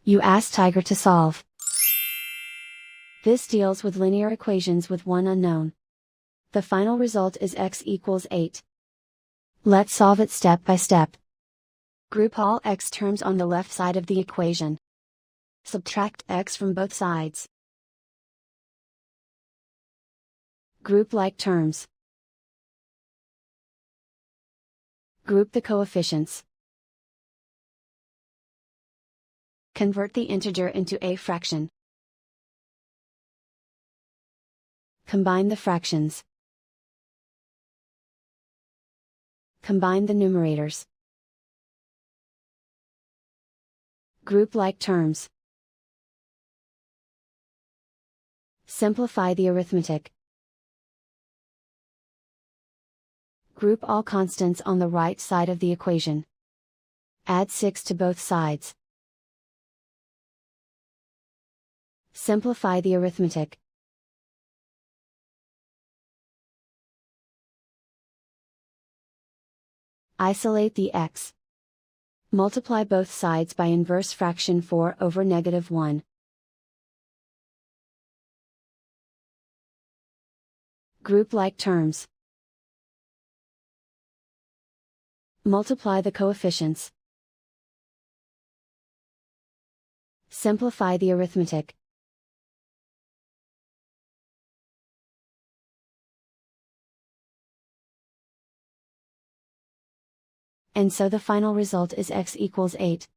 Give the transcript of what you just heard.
You ask Tiger to solve. This deals with linear equations with one unknown. The final result is x equals 8. Let's solve it step by step. Group all x terms on the left side of the equation. Subtract x from both sides. Group like terms. Group the coefficients. Convert the integer into a fraction. Combine the fractions. Combine the numerators. Group like terms. Simplify the arithmetic. Group all constants on the right side of the equation. Add 6 to both sides. Simplify the arithmetic. Isolate the x. Multiply both sides by inverse fraction 4 over -1. Group like terms. Multiply the coefficients. Simplify the arithmetic. And so the final result is x equals 8.